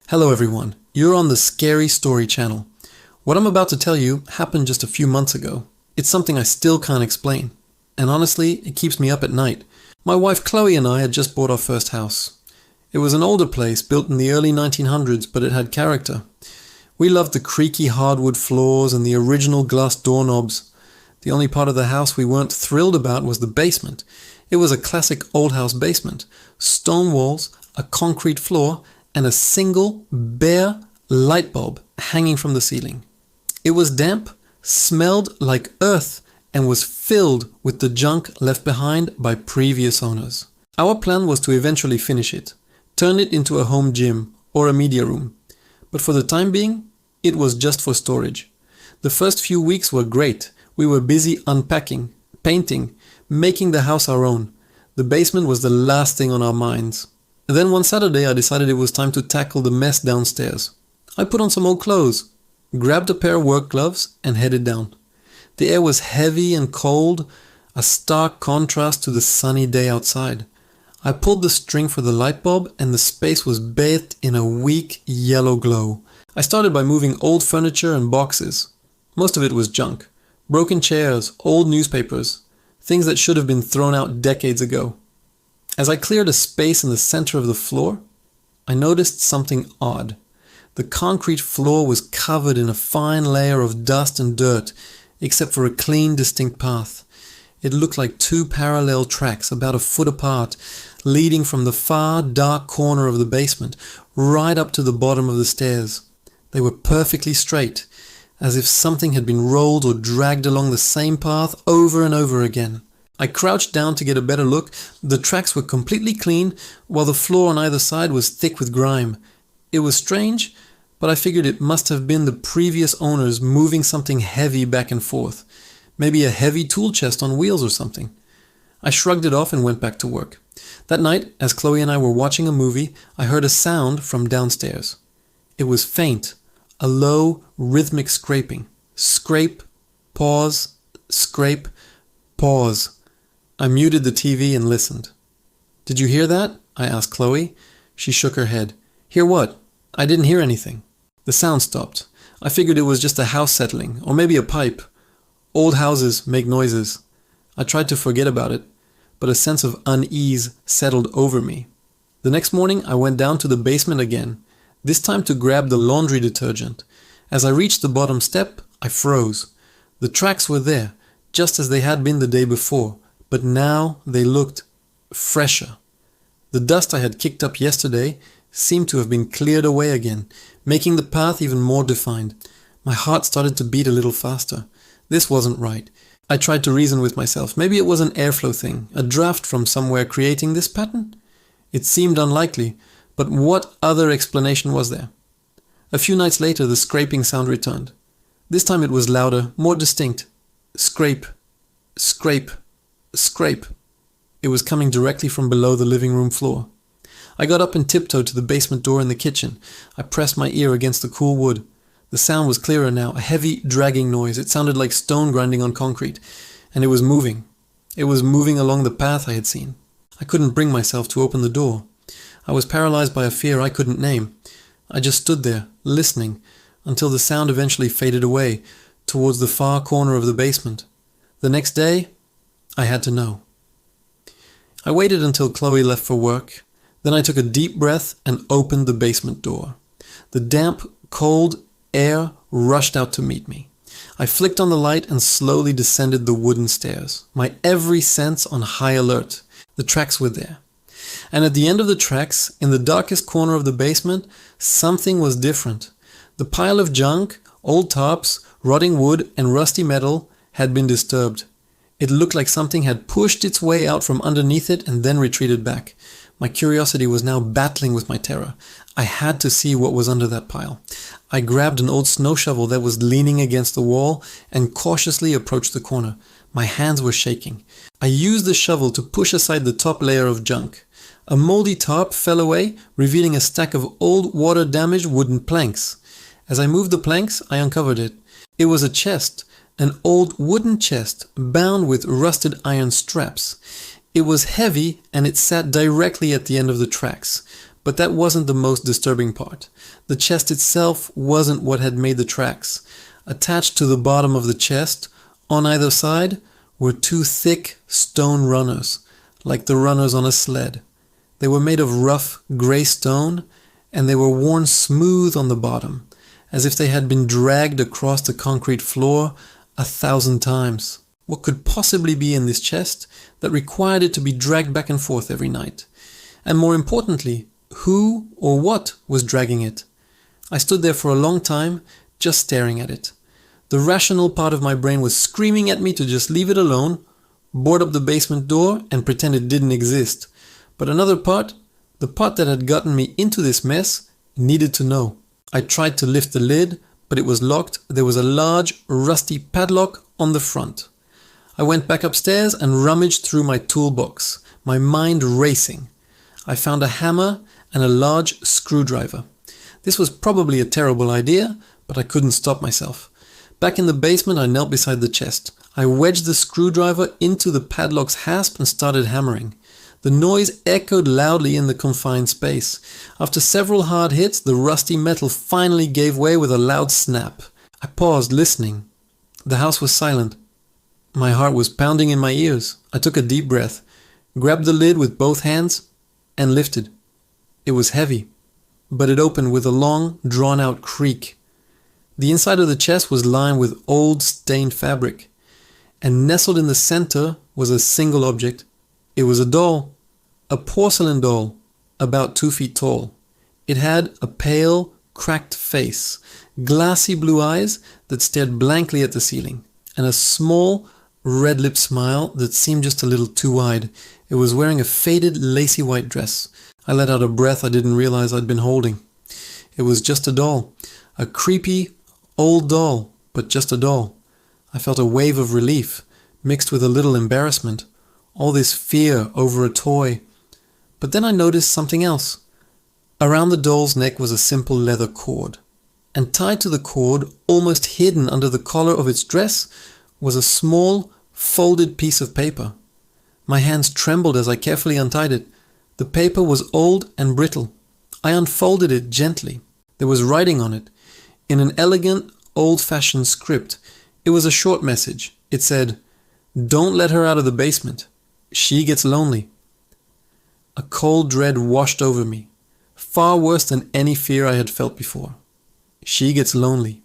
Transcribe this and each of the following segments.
Hello everyone, you're on the Scary Story channel. What I'm about to tell you happened just a few months ago. It's something I still can't explain. And honestly, it keeps me up at night. My wife Chloe and I had just bought our first house. It was an older place built in the early 1900s, but it had character. We loved the creaky hardwood floors and the original glass doorknobs. The only part of the house we weren't thrilled about was the basement. It was a classic old house basement. Stone walls, a concrete floor, and a single, bare light bulb hanging from the ceiling. It was damp, smelled like earth, and was filled with the junk left behind by previous owners. Our plan was to eventually finish it, turn it into a home gym or a media room. But for the time being, it was just for storage. The first few weeks were great. We were busy unpacking, painting, making the house our own. The basement was the last thing on our minds. Then one Saturday I decided it was time to tackle the mess downstairs. I put on some old clothes, grabbed a pair of work gloves and headed down. The air was heavy and cold, a stark contrast to the sunny day outside. I pulled the string for the light bulb and the space was bathed in a weak yellow glow. I started by moving old furniture and boxes. Most of it was junk. Broken chairs, old newspapers, things that should have been thrown out decades ago. As I cleared a space in the center of the floor, I noticed something odd. The concrete floor was covered in a fine layer of dust and dirt, except for a clean, distinct path. It looked like two parallel tracks about a foot apart, leading from the far, dark corner of the basement right up to the bottom of the stairs. They were perfectly straight, as if something had been rolled or dragged along the same path over and over again. I crouched down to get a better look. The tracks were completely clean, while the floor on either side was thick with grime. It was strange, but I figured it must have been the previous owners moving something heavy back and forth. Maybe a heavy tool chest on wheels or something. I shrugged it off and went back to work. That night, as Chloe and I were watching a movie, I heard a sound from downstairs. It was faint, a low, rhythmic scraping. Scrape, pause, scrape, pause. I muted the TV and listened. "Did you hear that?" I asked Chloe. She shook her head. "Hear what?" "I didn't hear anything." The sound stopped. I figured it was just a house settling, or maybe a pipe. Old houses make noises. I tried to forget about it, but a sense of unease settled over me. The next morning I went down to the basement again, this time to grab the laundry detergent. As I reached the bottom step, I froze. The tracks were there, just as they had been the day before. But now they looked fresher. The dust I had kicked up yesterday seemed to have been cleared away again, making the path even more defined. My heart started to beat a little faster. This wasn't right. I tried to reason with myself. Maybe it was an airflow thing, a draft from somewhere creating this pattern? It seemed unlikely, but what other explanation was there? A few nights later, the scraping sound returned. This time it was louder, more distinct. Scrape, scrape, scrape. It was coming directly from below the living room floor. I got up and tiptoed to the basement door in the kitchen. I pressed my ear against the cool wood. The sound was clearer now, a heavy, dragging noise. It sounded like stone grinding on concrete. And it was moving. It was moving along the path I had seen. I couldn't bring myself to open the door. I was paralyzed by a fear I couldn't name. I just stood there, listening, until the sound eventually faded away, towards the far corner of the basement. The next day, I had to know. I waited until Chloe left for work. Then I took a deep breath and opened the basement door. The damp, cold air rushed out to meet me. I flicked on the light and slowly descended the wooden stairs, my every sense on high alert. The tracks were there. And at the end of the tracks, in the darkest corner of the basement, something was different. The pile of junk, old tarps, rotting wood, and rusty metal had been disturbed. It looked like something had pushed its way out from underneath it and then retreated back. My curiosity was now battling with my terror. I had to see what was under that pile. I grabbed an old snow shovel that was leaning against the wall and cautiously approached the corner. My hands were shaking. I used the shovel to push aside the top layer of junk. A moldy tarp fell away, revealing a stack of old water-damaged wooden planks. As I moved the planks, I uncovered it. It was a chest. An old wooden chest bound with rusted iron straps. It was heavy and it sat directly at the end of the tracks. But that wasn't the most disturbing part. The chest itself wasn't what had made the tracks. Attached to the bottom of the chest, on either side, were two thick stone runners, like the runners on a sled. They were made of rough grey stone, and they were worn smooth on the bottom, as if they had been dragged across the concrete floor 1,000 times. What could possibly be in this chest that required it to be dragged back and forth every night? And more importantly, who or what was dragging it? I stood there for a long time, just staring at it. The rational part of my brain was screaming at me to just leave it alone, board up the basement door, and pretend it didn't exist. But another part, the part that had gotten me into this mess, needed to know. I tried to lift the lid, but it was locked. There was a large, rusty padlock on the front. I went back upstairs and rummaged through my toolbox, my mind racing. I found a hammer and a large screwdriver. This was probably a terrible idea, but I couldn't stop myself. Back in the basement, I knelt beside the chest. I wedged the screwdriver into the padlock's hasp and started hammering. The noise echoed loudly in the confined space. After several hard hits, the rusty metal finally gave way with a loud snap. I paused, listening. The house was silent. My heart was pounding in my ears. I took a deep breath, grabbed the lid with both hands, and lifted. It was heavy, but it opened with a long, drawn-out creak. The inside of the chest was lined with old, stained fabric, and nestled in the center was a single object. It was a doll, a porcelain doll, about 2 feet tall. It had a pale, cracked face, glassy blue eyes that stared blankly at the ceiling, and a small, red-lipped smile that seemed just a little too wide. It was wearing a faded, lacy white dress. I let out a breath I didn't realize I'd been holding. It was just a doll. A creepy, old doll, but just a doll. I felt a wave of relief, mixed with a little embarrassment. All this fear over a toy. But then I noticed something else. Around the doll's neck was a simple leather cord. And tied to the cord, almost hidden under the collar of its dress, was a small, folded piece of paper. My hands trembled as I carefully untied it. The paper was old and brittle. I unfolded it gently. There was writing on it, in an elegant, old-fashioned script. It was a short message. It said, "Don't let her out of the basement. She gets lonely." A cold dread washed over me, far worse than any fear I had felt before. She gets lonely.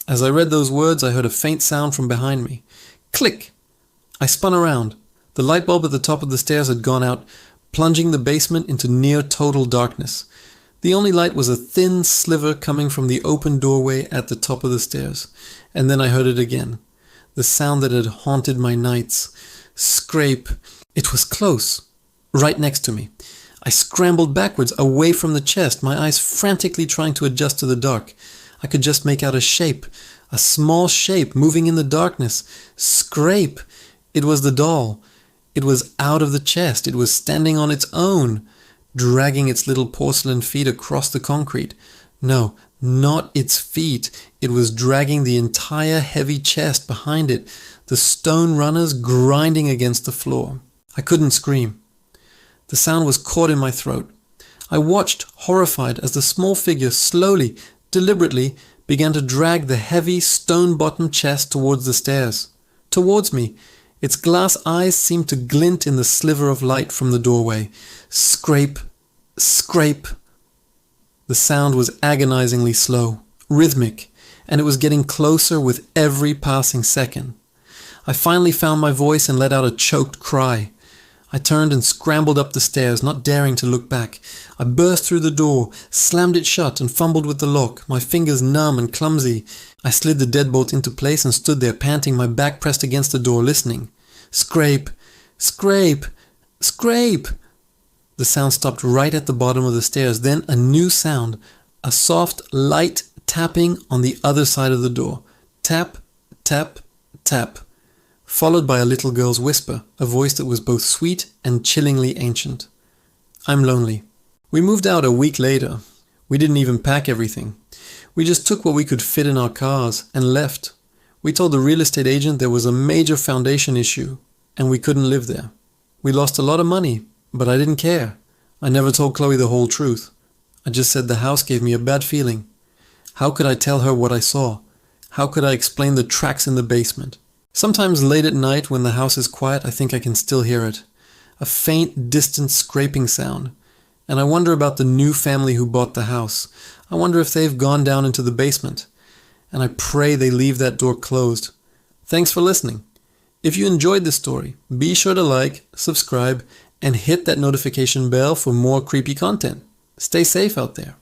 As I read those words, I heard a faint sound from behind me. Click! I spun around. The light bulb at the top of the stairs had gone out, plunging the basement into near total darkness. The only light was a thin sliver coming from the open doorway at the top of the stairs. And then I heard it again. The sound that had haunted my nights. Scrape. It was close. Right next to me. I scrambled backwards, away from the chest, my eyes frantically trying to adjust to the dark. I could just make out a shape. A small shape moving in the darkness. Scrape. It was the doll. It was out of the chest. It was standing on its own, dragging its little porcelain feet across the concrete. No, not its feet. It was dragging the entire heavy chest behind it, the stone runners grinding against the floor. I couldn't scream. The sound was caught in my throat. I watched, horrified, as the small figure slowly, deliberately, began to drag the heavy, stone-bottomed chest towards the stairs. Towards me. Its glass eyes seemed to glint in the sliver of light from the doorway. Scrape, scrape. The sound was agonizingly slow, rhythmic, and it was getting closer with every passing second. I finally found my voice and let out a choked cry. I turned and scrambled up the stairs, not daring to look back. I burst through the door, slammed it shut, and fumbled with the lock, my fingers numb and clumsy. I slid the deadbolt into place and stood there, panting, my back pressed against the door, listening. Scrape, scrape, scrape. The sound stopped right at the bottom of the stairs. Then a new sound, a soft, light tapping on the other side of the door. Tap, tap, tap. Followed by a little girl's whisper, a voice that was both sweet and chillingly ancient. "I'm lonely." We moved out a week later. We didn't even pack everything. We just took what we could fit in our cars and left. We told the real estate agent there was a major foundation issue and we couldn't live there. We lost a lot of money, but I didn't care. I never told Chloe the whole truth. I just said the house gave me a bad feeling. How could I tell her what I saw? How could I explain the tracks in the basement? Sometimes late at night when the house is quiet, I think I can still hear it. A faint, distant scraping sound. And I wonder about the new family who bought the house. I wonder if they've gone down into the basement. And I pray they leave that door closed. Thanks for listening. If you enjoyed this story, be sure to like, subscribe, and hit that notification bell for more creepy content. Stay safe out there.